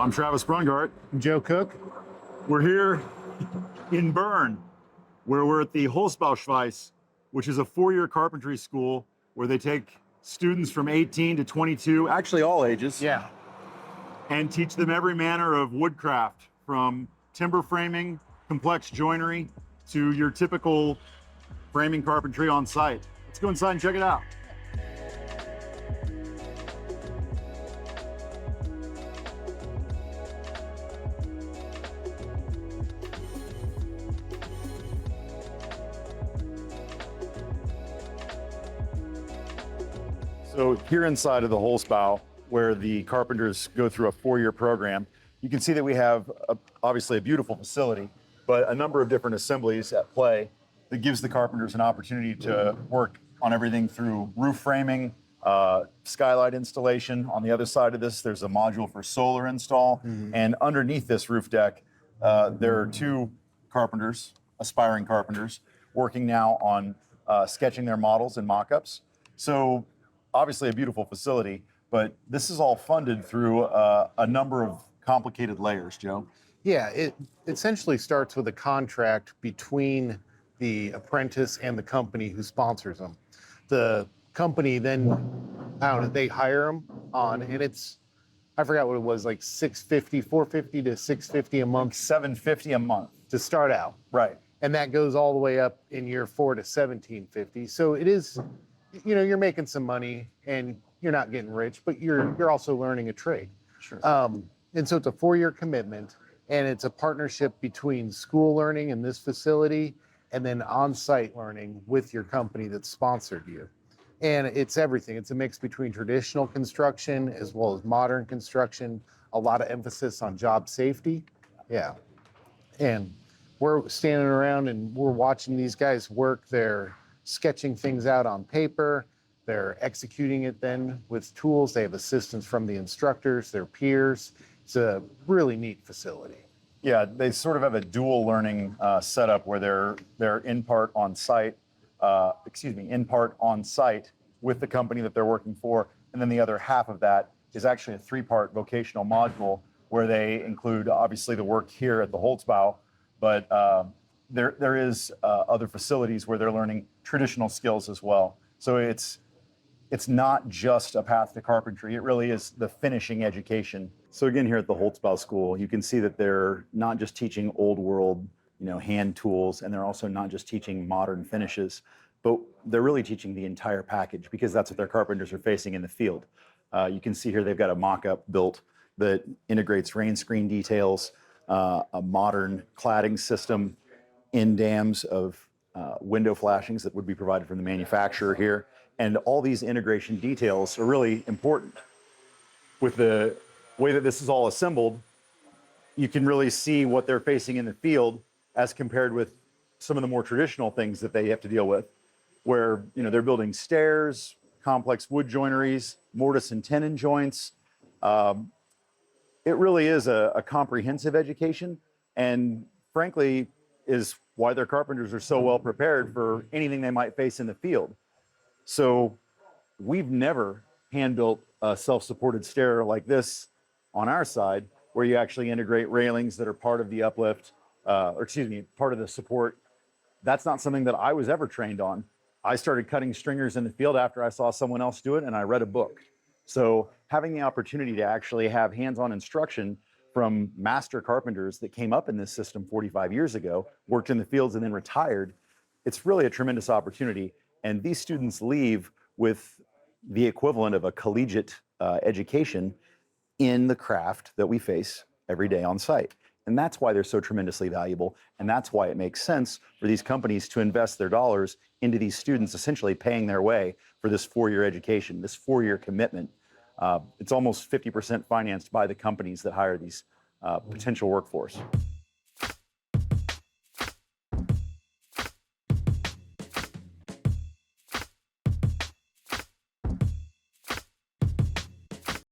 I'm Travis Brungart. I'm Joe Cook. We're here in Bern, where we're at the Holzbauschweiss, which is a four-year carpentry school where they take students from 18 to 22, actually all ages, Yeah. and teach them every manner of woodcraft, from timber framing, complex joinery, to your typical framing carpentry on site. Let's go inside and check it out. So here inside of the Holzbau, where the carpenters go through a four-year program, you can see that we have obviously a beautiful facility, but a number of different assemblies at play that gives the carpenters an opportunity to work on everything through roof framing, skylight installation. On the other side of this, there's a module for solar install. And underneath this roof deck, there are two carpenters, aspiring carpenters, working now on sketching their models and mock-ups. So obviously a beautiful facility, but this is all funded through a number of complicated layers, Joe. Yeah, it essentially starts with a contract between the apprentice and the company who sponsors them. The company then, I don't know, they hire them on, and I forgot what it was, like $450 to $650 a month $750 a month to start out. Right. And that goes all the way up in year 4 to $1,750. So it is, you're making some money and you're not getting rich, but you're also learning a trade. Sure. And so it's a 4-year commitment, and it's a partnership between school learning in this facility and then on-site learning with your company that sponsored you. And it's everything. It's a mix between traditional construction as well as modern construction, a lot of emphasis on job safety. Yeah. And we're standing around and we're watching these guys work. They're sketching things out on paper. They're executing it then with tools. They have assistance from the instructors, their peers. It's a really neat facility. Yeah, they sort of have a dual learning setup where they're in part on site with the company that they're working for, and then the other half of that is actually a 3-part vocational module where they include obviously the work here at the Holzbau, but there is other facilities where they're learning traditional skills as well. So it's not just a path to carpentry, it really is the finishing education. So again, here at the Holzbau School, you can see that they're not just teaching old world, hand tools, and they're also not just teaching modern finishes, but they're really teaching the entire package because that's what their carpenters are facing in the field. You can see here they've got a mock-up built that integrates rain screen details, a modern cladding system, in dams of window flashings that would be provided from the manufacturer here. And all these integration details are really important. With the way that this is all assembled, you can really see what they're facing in the field as compared with some of the more traditional things that they have to deal with, where they're building stairs, complex wood joineries, mortise and tenon joints. It really is a comprehensive education, and frankly is why their carpenters are so well prepared for anything they might face in the field. So we've never hand-built a self-supported stair like this on our side, where you actually integrate railings that are part of the uplift, part of the support. That's not something that I was ever trained on. I started cutting stringers in the field after I saw someone else do it and I read a book. So having the opportunity to actually have hands-on instruction from master carpenters that came up in this system 45 years ago, worked in the fields and then retired, it's really a tremendous opportunity. And these students leave with the equivalent of a collegiate education in the craft that we face every day on site. And that's why they're so tremendously valuable. And that's why it makes sense for these companies to invest their dollars into these students, essentially paying their way for this 4-year education, this 4-year commitment. It's almost 50% financed by the companies that hire these potential workforce.